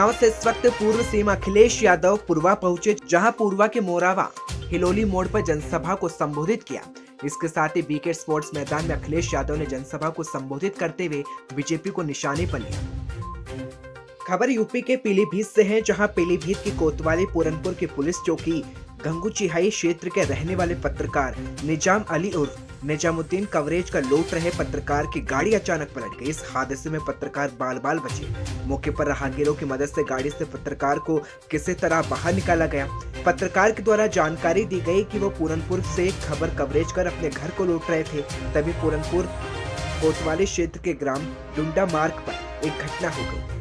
घटनाओं से इस वक्त पूर्व सीएम अखिलेश यादव पूर्वा पहुंचे, जहां पूर्वा के मोरावा हिलोली मोड़ पर जनसभा को संबोधित किया। इसके साथ ही बीके स्पोर्ट्स मैदान में अखिलेश यादव ने जनसभा को संबोधित करते हुए बीजेपी को निशाने पर लिया। खबर यूपी के पीलीभीत से है, जहां पीलीभीत की कोतवाली पूरनपुर की पुलिस चौकी गंगूचिहाई क्षेत्र के रहने वाले पत्रकार निजाम अली उर्फ निजामुद्दीन कवरेज का लौट रहे पत्रकार की गाड़ी अचानक पलट गई। इस हादसे में पत्रकार बाल बाल बचे। मौके पर राहगीरों की मदद से गाड़ी से पत्रकार को किसी तरह बाहर निकाला गया। पत्रकार के द्वारा जानकारी दी गई कि वो पूरनपुर से खबर कवरेज कर अपने घर को लौट रहे थे। तभी पूरनपुर कोतवाली क्षेत्र के ग्राम डुंडा मार्ग पर एक घटना हो गई।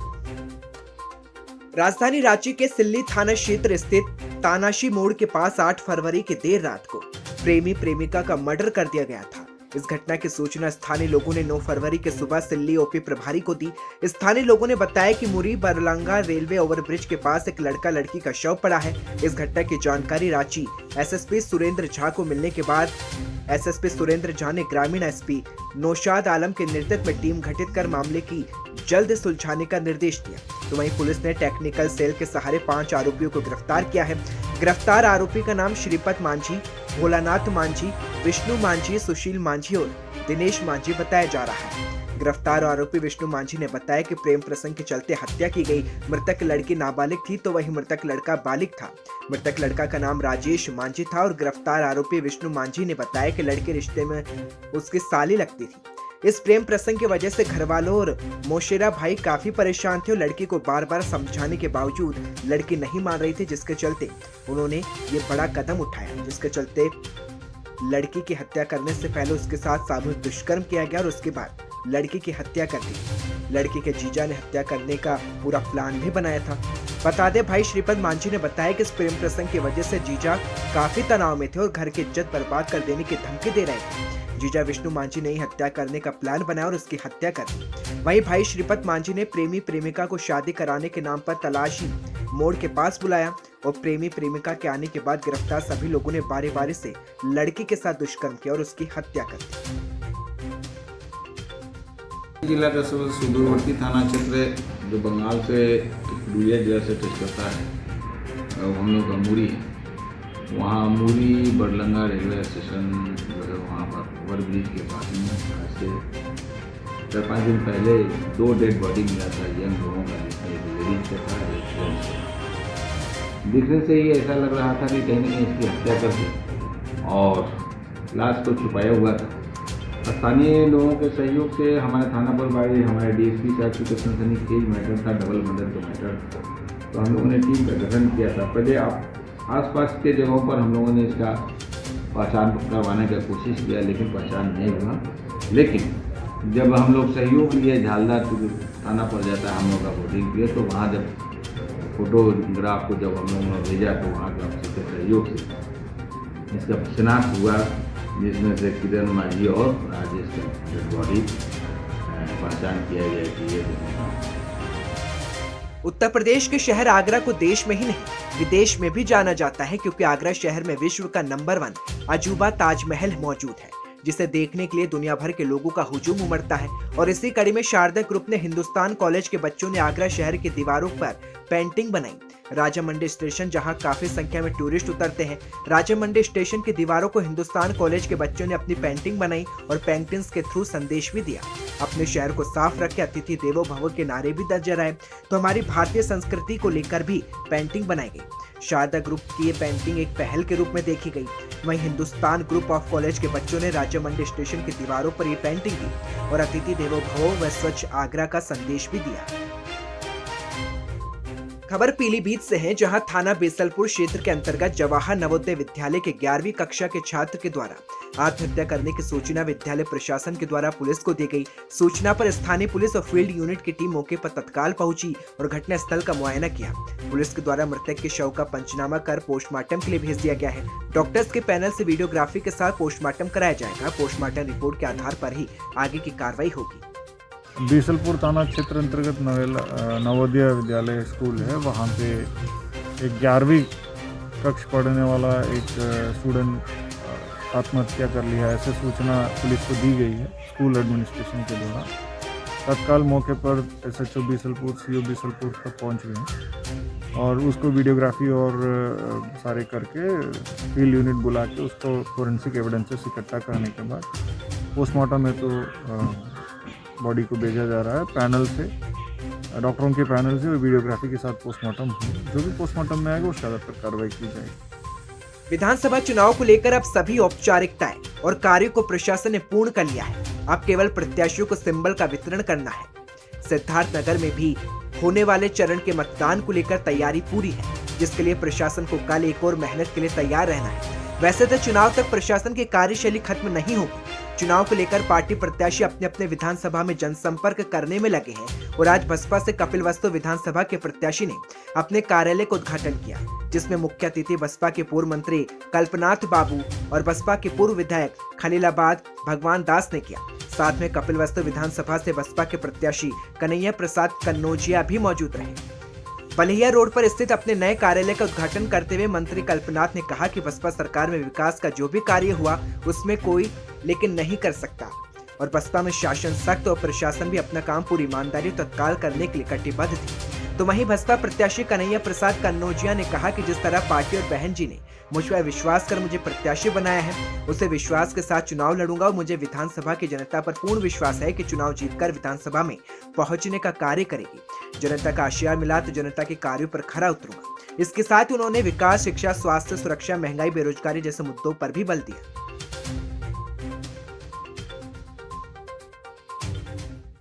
राजधानी रांची के सिल्ली थाना क्षेत्र स्थित तानाशी मोड़ के पास 8 फरवरी की देर रात को प्रेमी प्रेमिका का मर्डर कर दिया गया था। इस घटना की सूचना स्थानीय लोगों ने 9 फरवरी के सुबह सिल्ली ओपी प्रभारी को दी। स्थानीय लोगों ने बताया कि मुरी बरलंगा रेलवे ओवरब्रिज के पास एक लड़का लड़की का शव पड़ा है। इस घटना की जानकारी रांची एसएसपी सुरेंद्र झा को मिलने के बाद एसएसपी सुरेंद्र झा ने ग्रामीण एसपी नौशाद आलम के नेतृत्व में टीम गठित कर मामले की जल्द सुलझाने का निर्देश दिया। तो वहीं पुलिस ने टेक्निकल सेल के सहारे 5 आरोपियों को गिरफ्तार किया है। गिरफ्तार आरोपी का नाम श्रीपत मांझी, भोलानाथ मांझी, विष्णु मांझी, सुशील मांझी और दिनेश मांझी बताया जा रहा है। गिरफ्तार आरोपी विष्णु मांझी ने बताया कि प्रेम प्रसंग के चलते हत्या की गई। मृतक लड़की नाबालिग थी तो वही मृतक लड़का बालिग था। मृतक लड़का का नाम राजेश मांझी था और गिरफ्तार आरोपी विष्णु मांझी ने बताया कि लड़के रिश्ते में उसकी साली लगती थी। इस प्रेम प्रसंग की वजह से घर वालों और मोशेरा भाई काफी परेशान थे और लड़की को बार बार समझाने के बावजूद लड़की नहीं मान रही थी, जिसके चलते उन्होंने ये बड़ा कदम उठाया, जिसके चलते लड़की की हत्या करने से पहले उसके साथ सामूहिक दुष्कर्म किया गया और उसके बाद लड़की की हत्या कर दी। लड़की के जीजा ने हत्या करने का पूरा प्लान भी बनाया था। बता दें, भाई श्रीपद मांझी ने बताया कि इस प्रेम प्रसंग की वजह से जीजा काफी तनाव में थे और घर की इज्जत बर्बाद कर देने की धमकी दे रहे थे। जीजा विष्णु मांझी ने ही हत्या करने का प्लान बनाया और उसकी हत्या कर दी। वहीं भाई श्रीपद मांझी ने प्रेमी प्रेमिका को शादी कराने के नाम पर तलाशी मोड़ के पास बुलाया और प्रेमी प्रेमिका के आने के बाद गिरफ्तार सभी लोगों ने बारी बारी से लड़की के साथ दुष्कर्म किया और उसकी हत्या कर दी। जिला का सुदूरवर्ती थाना क्षेत्र जो बंगाल से पुरुलिया जिला से टच करता है, हम लोग का मूरी है। वहाँ मूरी बरलंगा रेलवे स्टेशन जो है वहाँ पर ओवरब्रिज के पास में आज से 4-5 दिन पहले 2 डेड बॉडी मिला था यंग लोगों का, जिसमें एक लेडीज का था, एक जेंट्स का। दिखने से ही ऐसा लग रहा था कि कहीं न कहीं इसकी हत्या कर दी और लाश को छुपाया हुआ था। स्थानीय लोगों के सहयोग से हमारे थाना प्रभारी, हमारे डीएसपी साहब की सनसनीखेज मैटर था, डबल मर्डर का मैटर था, तो हम लोगों ने टीम का गठन किया था। पहले आसपास के जगहों पर हम लोगों ने इसका पहचान करवाने का कोशिश किया, लेकिन पहचान नहीं हुआ। लेकिन जब हम लोग सहयोग लिए, झालदार थाना पर जाता है हम लोग का वोटिंग किया, तो वहाँ जब फोटोग्राफ को जब हम लोगों ने भेजा तो वहाँ का सबके सहयोग से इसका शिनाख्त हुआ, जिसमें से किरण मांझी और राजेश का डेड बॉडी पहचान किया गया कि ये। उत्तर प्रदेश के शहर आगरा को देश में ही नहीं विदेश में भी जाना जाता है, क्योंकि आगरा शहर में विश्व का नंबर 1 अजूबा ताजमहल मौजूद है, जिसे देखने के लिए दुनिया भर के लोगों का हुजूम उमड़ता है। और इसी कड़ी में शारदा ग्रुप ने हिंदुस्तान कॉलेज के बच्चों ने आगरा शहर की दीवारों पर पेंटिंग बनाई। राजा मंडी स्टेशन, जहां काफी संख्या में टूरिस्ट उतरते हैं, राजा मंडी स्टेशन की दीवारों को हिंदुस्तान कॉलेज के बच्चों ने अपनी पेंटिंग बनाई और पेंटिंग्स के थ्रू संदेश भी दिया। अपने शहर को साफ रखे, अतिथि देवो भव के नारे भी नजर आए, तो हमारी भारतीय संस्कृति को लेकर भी पेंटिंग बनाई गई। शारदा ग्रुप की ये पेंटिंग एक पहल के रूप में देखी गई। वहीं हिंदुस्तान ग्रुप ऑफ कॉलेज के बच्चों ने राजा मंडी स्टेशन की दीवारों पर ये पेंटिंग की और अतिथि देवो भव व स्वच्छ आगरा का संदेश भी दिया। खबर पीलीभीत से है, जहां थाना बेसलपुर क्षेत्र के अंतर्गत जवाहर नवोदय विद्यालय के 11वीं कक्षा के छात्र के द्वारा आत्महत्या करने की सूचना विद्यालय प्रशासन के द्वारा पुलिस को दी गई। सूचना पर स्थानीय पुलिस और फील्ड यूनिट की टीम मौके पर तत्काल पहुंची और घटना स्थल का मुआयना किया। पुलिस के द्वारा मृतक के शव का पंचनामा कर पोस्टमार्टम के लिए भेज दिया गया है। डॉक्टर्स के पैनल से वीडियोग्राफी के साथ पोस्टमार्टम कराया जाएगा। पोस्टमार्टम रिपोर्ट के आधार पर ही आगे की कार्रवाई होगी। बीसलपुर थाना क्षेत्र अंतर्गत नवोदय विद्यालय स्कूल है, वहाँ पे एक 11वीं कक्षा पढ़ने वाला एक स्टूडेंट आत्महत्या कर लिया है, ऐसे सूचना पुलिस को दी गई है स्कूल एडमिनिस्ट्रेशन के द्वारा। तत्काल मौके पर SHO बीसलपुर, CO बीसलपुर तक पहुंच गए हैं और उसको वीडियोग्राफी और सारे करके फील्ड यूनिट बुला के उसको फोरेंसिक एविडेंसेस इकट्ठा करने के बाद पोस्टमार्टम में तो बॉडी को भेजा जा रहा है पैनल से, डॉक्टरों के पैनल से, और वीडियोग्राफी के साथ पोस्टमार्टम जो भी पोस्टमार्टम में आएगा उसके आधार पर कार्रवाई की जाएगी। विधानसभा चुनाव को लेकर अब सभी औपचारिकताएं और कार्यों को प्रशासन ने पूर्ण कर लिया है। अब केवल प्रत्याशियों को सिंबल का वितरण करना है। सिद्धार्थनगर में भी होने वाले चरण के मतदान को लेकर तैयारी पूरी है, जिसके लिए प्रशासन को कल एक और मेहनत के लिए तैयार रहना है। वैसे तो चुनाव तक प्रशासन की कार्यशैली खत्म नहीं होगी। चुनाव को लेकर पार्टी प्रत्याशी अपने अपने विधानसभा में जनसंपर्क करने में लगे हैं और आज बसपा से कपिलवस्तु विधानसभा के प्रत्याशी ने अपने कार्यालय का उद्घाटन किया, जिसमें मुख्य अतिथि बसपा के पूर्व मंत्री कल्पनाथ बाबू और बसपा के पूर्व विधायक खलीलाबाद भगवान दास ने किया। साथ में कपिलवस्तु विधानसभा से बसपा के प्रत्याशी कन्हैया प्रसाद कन्नौजिया भी मौजूद रहे। बलिया रोड पर स्थित अपने नए कार्यालय का उद्घाटन करते हुए मंत्री कल्पनाथ ने कहा कि बसपा सरकार में विकास का जो भी कार्य हुआ उसमें कोई लेकिन नहीं कर सकता और बसपा में शासन सख्त और प्रशासन भी अपना काम पूरी ईमानदारी और तत्काल करने के लिए कटिबद्ध थी। तो वहीं बसपा प्रत्याशी कन्हैया प्रसाद कन्नौजिया ने कहा कि जिस तरह पार्टी और बहन जी ने मुझ पर विश्वास कर मुझे प्रत्याशी बनाया है, उसे विश्वास के साथ चुनाव लड़ूंगा और मुझे विधानसभा की जनता पर पूर्ण विश्वास है कि चुनाव जीतकर विधानसभा में पहुंचने का कार्य करेगी। जनता का आशीर्वाद मिला तो जनता के कार्यों पर खरा उतरूंगा। इसके साथ ही उन्होंने विकास, शिक्षा, स्वास्थ्य, सुरक्षा, महंगाई, बेरोजगारी जैसे मुद्दों पर भी बल दिया।